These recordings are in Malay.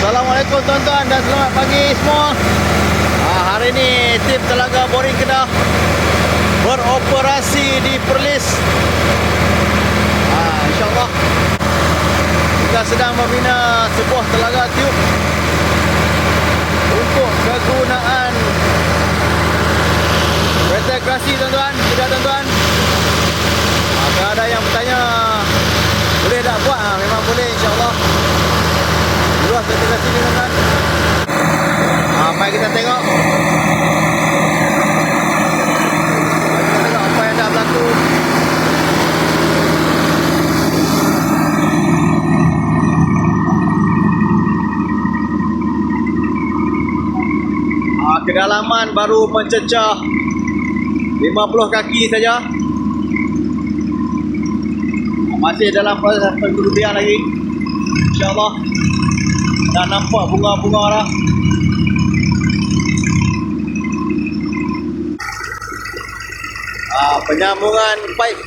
Assalamualaikum tuan-tuan dan selamat pagi semua. Hari ini tim Telaga Boring Kedah beroperasi di Perlis. InsyaAllah kita sedang membina sebuah telaga tiup untuk kegunaan integrasi tuan-tuan. Tidak tuan-tuan, ada yang bertanya boleh tak buat? Memang boleh insyaAllah. Luas integrasi ni tuan-tuan. Mari kita tengok. Mari kita tengok apa yang dah berlaku. Kedalaman baru mencecah 50 kaki saja. Masih dalam proses pengurubian lagi. InsyaAllah dah nampak bunga-bunga dah. Penyambungan pipe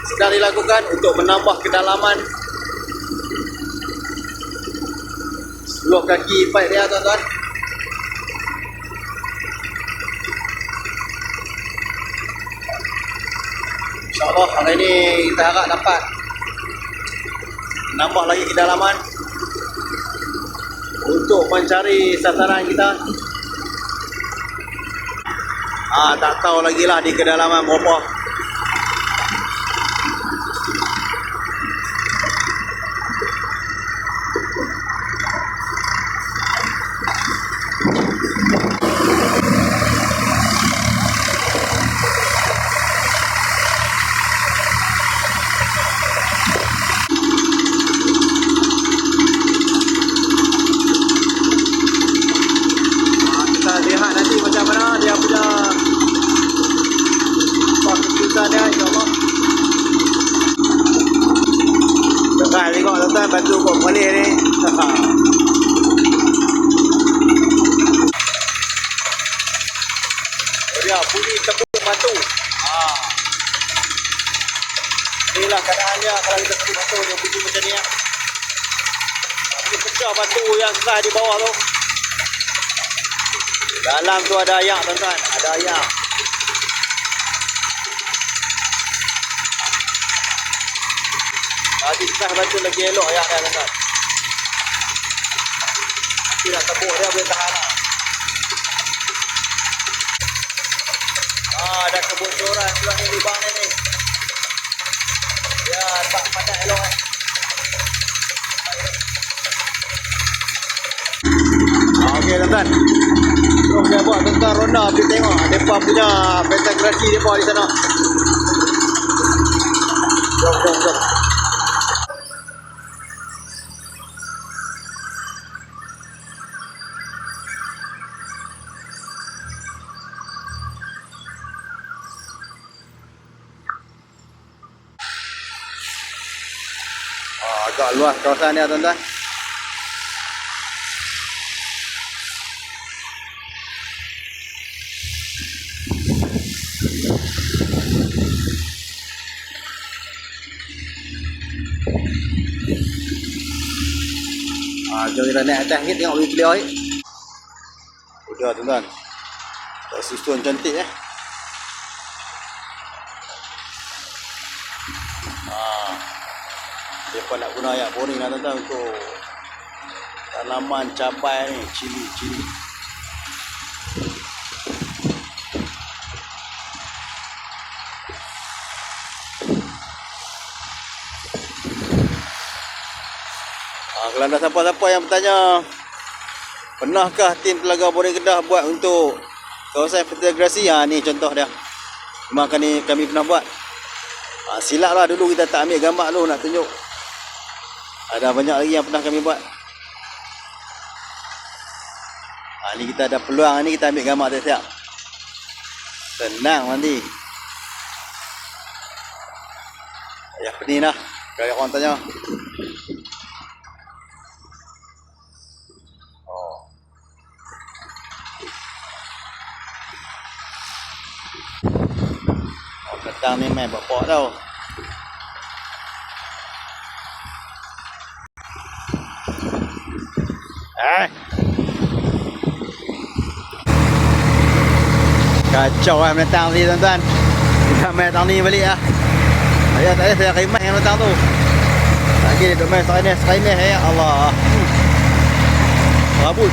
sedang dilakukan untuk menambah kedalaman 10 kaki pipe dia tuan-tuan. InsyaAllah hari ini kita harap dapat menambah lagi kedalaman untuk mencari sasaran kita. Tak tahu lagi lah di kedalaman berapa. Kita lihat nanti macam mana dia punya keputusan dia, insyaAllah. Dekat tengok tuan-tuan, bantu kok boleh ni. Dia bunyi tepuk batu. Inilah keadaan dia kalau kita tepuk batu, dia bunyi macam ni. Ini pecah batu yang sah di bawah tu. Dalam tu ada ayak tuan-tuan, ada ayak. Lagi sah batu lagi elok ayak dia tuan-tuan. Nanti nak tepuk dia boleh tahan lah. Ada kebocoran tuan ni lubang ni. Ya, tak padat elok kan. Okey tuan-tuan. Terus saya buat tuan-tuan ronda pergi tengok mereka punya integrasi mereka di sana. Jom. Agak luas kawasan dia tuan-tuan. Jom kita naik atas sikit tengok lebih clear. Udah tuan-tuan. Tak susun cantik Mereka nak guna ayak boring lah tuan-tuan untuk tanaman cabai ni, cili. Kalau ada siapa-siapa yang bertanya, pernahkah tim Telaga Boring Kedah buat untuk kawasan integrasi? Ni contoh dia. Memang kami pernah buat. Silap lah dulu kita tak ambil gambar dulu nak tunjuk. Ada banyak lagi yang pernah kami buat. Ni kita ada peluang ni, kita ambil gambar siap-siap. Tenang nanti. Ya pening dah kalau orang tanya. Ketang ni main bapak tau. Kacau lah menentang ni tuan-tuan. Kita main tang ni balik lah. Tak payah saya khidmat yang menentang tu. Lagi dia duk main sekainis ya Allah. Rabut.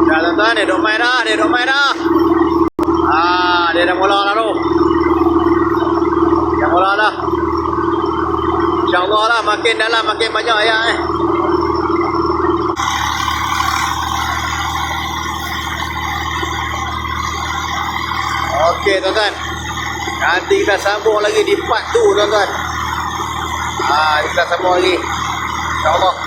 Dah tuan-tuan, dia duk main dah, dia dah mula lah tu. Dah mula dah. InsyaAllah lah, makin dalam makin banyak ayam Okey tuan-tuan. Nanti kita sambung lagi di part 2 tuan-tuan. Kita sambung lagi. InsyaAllah.